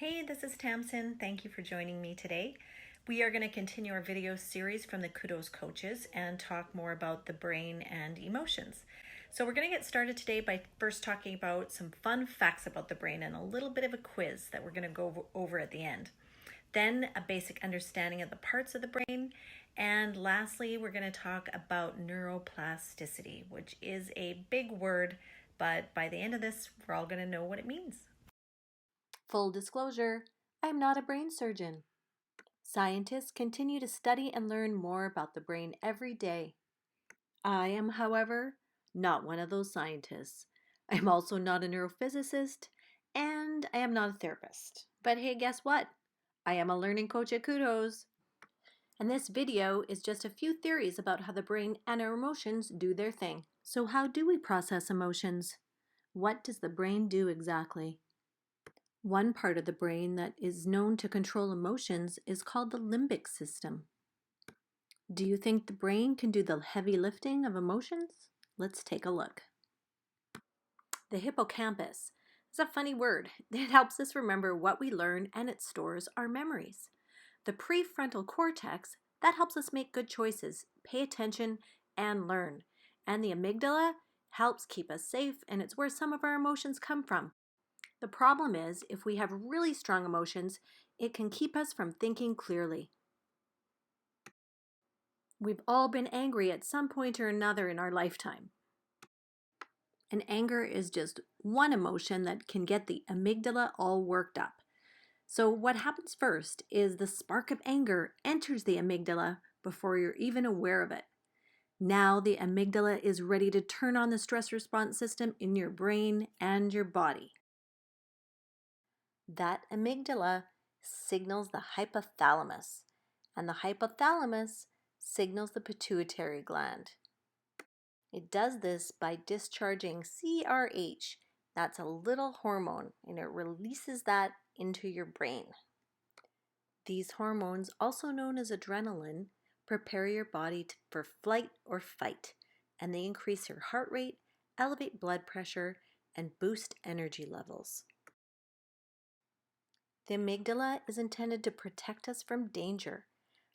Hey, this is Tamsin. Thank you for joining me today. We are going to continue our video series from the Kudos Coaches and talk more about the brain and emotions. So we're going to get started today by first talking about some fun facts about the brain and a little bit of a quiz that we're going to go over at the end. Then a basic understanding of the parts of the brain. And lastly, we're going to talk about neuroplasticity, which is a big word, but by the end of this, we're all going to know what it means. Full disclosure, I'm not a brain surgeon. Scientists continue to study and learn more about the brain every day. I am, however, not one of those scientists. I'm also not a neurophysicist, and I am not a therapist. But hey, guess what? I am a learning coach at Kudos. And this video is just a few theories about how the brain and our emotions do their thing. So how do we process emotions? What does the brain do exactly? One part of the brain that is known to control emotions is called the limbic system. Do you think the brain can do the heavy lifting of emotions? Let's take a look. The hippocampus is a funny word. It helps us remember what we learn and it stores our memories. The prefrontal cortex, that helps us make good choices, pay attention, and learn. And the amygdala helps keep us safe, and it's where some of our emotions come from. The problem is, if we have really strong emotions, it can keep us from thinking clearly. We've all been angry at some point or another in our lifetime. And anger is just one emotion that can get the amygdala all worked up. So what happens first is the spark of anger enters the amygdala before you're even aware of it. Now the amygdala is ready to turn on the stress response system in your brain and your body. That amygdala signals the hypothalamus, and the hypothalamus signals the pituitary gland. It does this by discharging CRH. That's a little hormone, and it releases that into your brain. These hormones, also known as adrenaline, prepare your body for flight or fight, and they increase your heart rate, elevate blood pressure, and boost energy levels. The amygdala is intended to protect us from danger.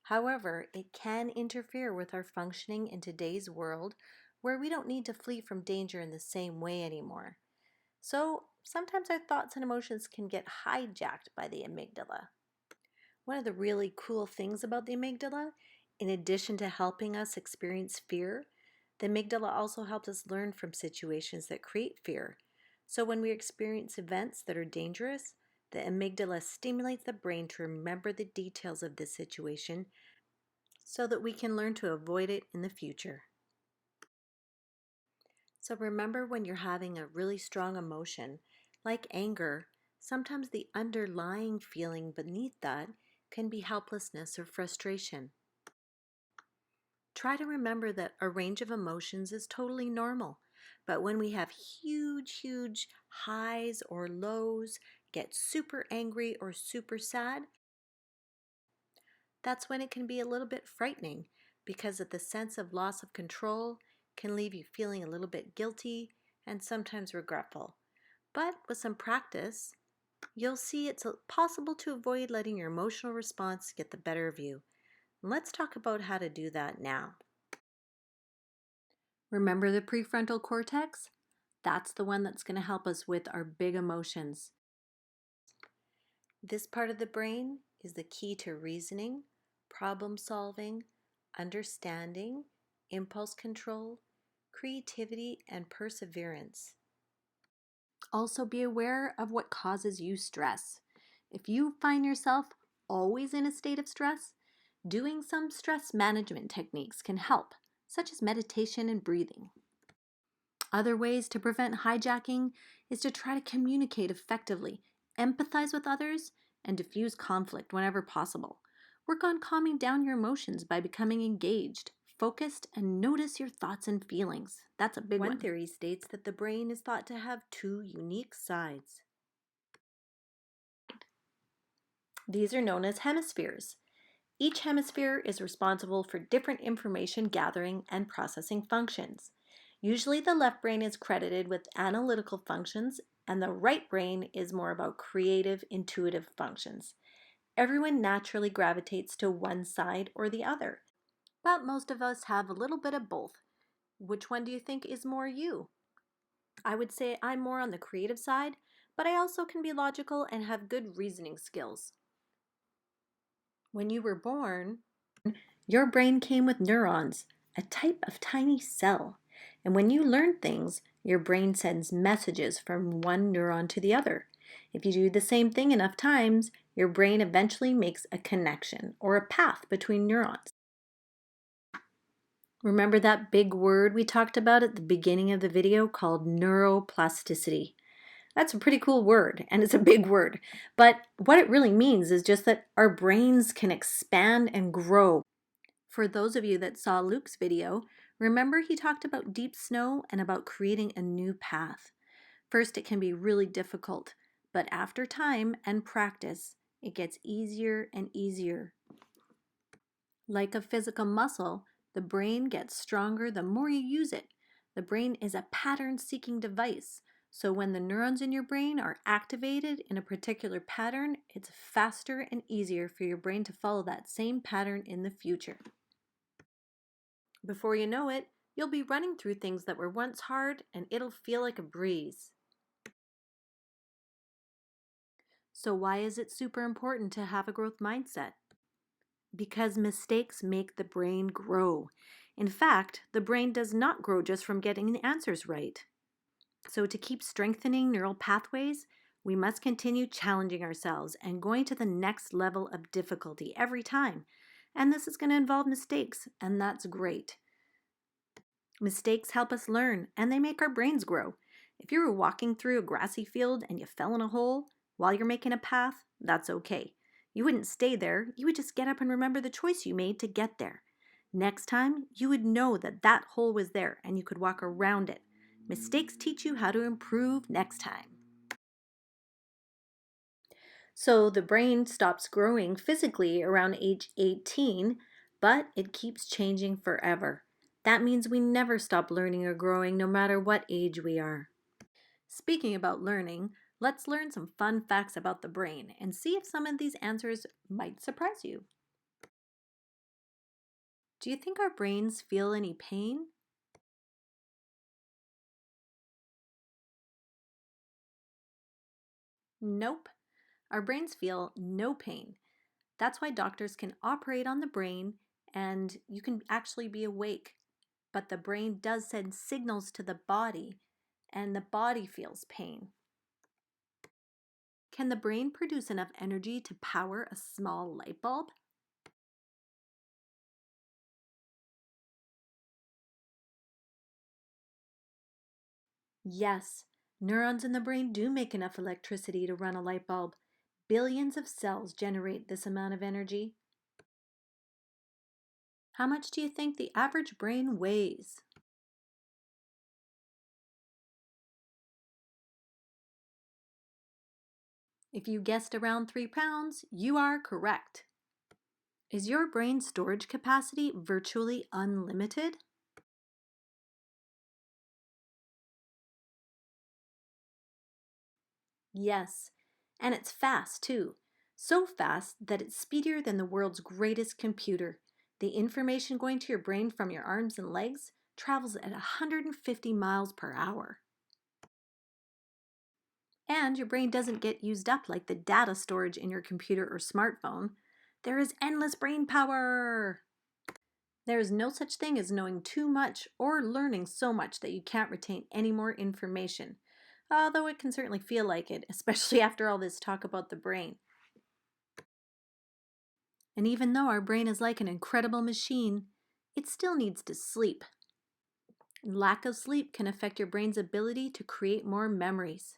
However, it can interfere with our functioning in today's world where we don't need to flee from danger in the same way anymore. So sometimes our thoughts and emotions can get hijacked by the amygdala. One of the really cool things about the amygdala, in addition to helping us experience fear, the amygdala also helps us learn from situations that create fear. So when we experience events that are dangerous, the amygdala stimulates the brain to remember the details of this situation so that we can learn to avoid it in the future. So remember, when you're having a really strong emotion, like anger, sometimes the underlying feeling beneath that can be helplessness or frustration. Try to remember that a range of emotions is totally normal, but when we have huge highs or lows, get super angry or super sad, that's when it can be a little bit frightening, because of the sense of loss of control can leave you feeling a little bit guilty and sometimes regretful. But with some practice, you'll see it's possible to avoid letting your emotional response get the better of you. Let's talk about how to do that now. Remember the prefrontal cortex? That's the one that's going to help us with our big emotions. This part of the brain is the key to reasoning, problem solving, understanding, impulse control, creativity, and perseverance. Also be aware of what causes you stress. If you find yourself always in a state of stress, doing some stress management techniques can help, such as meditation and breathing. Other ways to prevent hijacking is to try to communicate effectively, empathize with others, and diffuse conflict whenever possible. Work on calming down your emotions by becoming engaged, focused, and notice your thoughts and feelings. That's a big one. One theory states that the brain is thought to have two unique sides. These are known as hemispheres. Each hemisphere is responsible for different information gathering and processing functions. Usually the left brain is credited with analytical functions and the right brain is more about creative, intuitive functions. Everyone naturally gravitates to one side or the other, but most of us have a little bit of both. Which one do you think is more you? I would say I'm more on the creative side, but I also can be logical and have good reasoning skills. When you were born, your brain came with neurons, a type of tiny cell. And when you learn things, your brain sends messages from one neuron to the other. If you do the same thing enough times, your brain eventually makes a connection or a path between neurons. Remember that big word we talked about at the beginning of the video called neuroplasticity? That's a pretty cool word, and it's a big word. But what it really means is just that our brains can expand and grow. For those of you that saw Luke's video, remember he talked about deep snow and about creating a new path. First, it can be really difficult, but after time and practice, it gets easier and easier. Like a physical muscle, the brain gets stronger the more you use it. The brain is a pattern-seeking device. So when the neurons in your brain are activated in a particular pattern, it's faster and easier for your brain to follow that same pattern in the future. Before you know it, you'll be running through things that were once hard and it'll feel like a breeze. So why is it super important to have a growth mindset? Because mistakes make the brain grow. In fact, the brain does not grow just from getting the answers right. So to keep strengthening neural pathways, we must continue challenging ourselves and going to the next level of difficulty every time. And this is going to involve mistakes, and that's great. Mistakes help us learn, and they make our brains grow. If you were walking through a grassy field and you fell in a hole while you're making a path, that's okay. You wouldn't stay there. You would just get up and remember the choice you made to get there. Next time, you would know that that hole was there and you could walk around it. Mistakes teach you how to improve next time. So the brain stops growing physically around age 18, but it keeps changing forever. That means we never stop learning or growing no matter what age we are. Speaking about learning, let's learn some fun facts about the brain and see if some of these answers might surprise you. Do you think our brains feel any pain? Nope. Our brains feel no pain. That's why doctors can operate on the brain and you can actually be awake. But the brain does send signals to the body and the body feels pain. Can the brain produce enough energy to power a small light bulb? Yes, neurons in the brain do make enough electricity to run a light bulb. Billions of cells generate this amount of energy. How much do you think the average brain weighs? If you guessed around 3 pounds, you are correct. Is your brain storage capacity virtually unlimited? Yes, and it's fast too. So fast that it's speedier than the world's greatest computer. The information going to your brain from your arms and legs travels at 150 miles per hour. And your brain doesn't get used up like the data storage in your computer or smartphone. There is endless brain power! There is no such thing as knowing too much or learning so much that you can't retain any more information. Although it can certainly feel like it, especially after all this talk about the brain. And even though our brain is like an incredible machine, it still needs to sleep. Lack of sleep can affect your brain's ability to create more memories.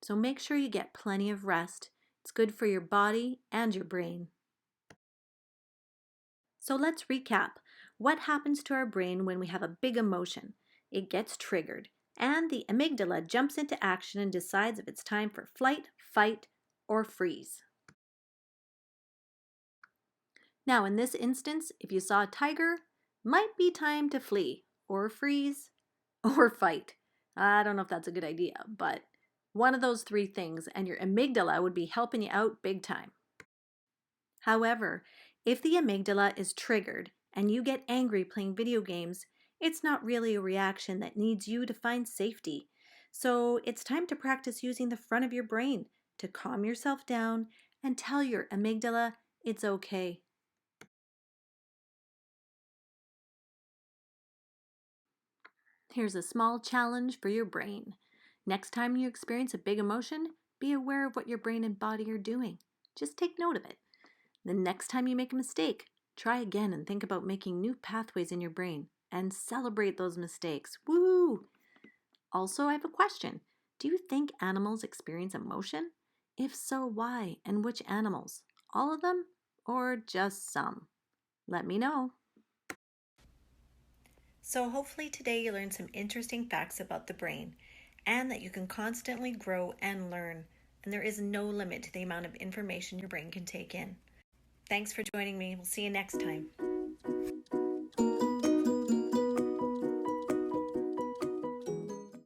So make sure you get plenty of rest. It's good for your body and your brain. So let's recap. What happens to our brain when we have a big emotion? It gets triggered, and the amygdala jumps into action and decides if it's time for flight, fight, or freeze. Now, in this instance, if you saw a tiger, might be time to flee, or freeze, or fight. I don't know if that's a good idea, but One of those three things, and your amygdala would be helping you out big time. However, if the amygdala is triggered and you get angry playing video games, it's not really a reaction that needs you to find safety. So it's time to practice using the front of your brain to calm yourself down and tell your amygdala it's okay. Here's a small challenge for your brain. Next time you experience a big emotion, be aware of what your brain and body are doing. Just take note of it. The next time you make a mistake, try again and think about making new pathways in your brain and celebrate those mistakes. Woo! Also, I have a question. Do you think animals experience emotion? If so, why and which animals? All of them or just some? Let me know. So hopefully today you learned some interesting facts about the brain and that you can constantly grow and learn, and there is no limit to the amount of information your brain can take in. Thanks for joining me. We'll see you next time.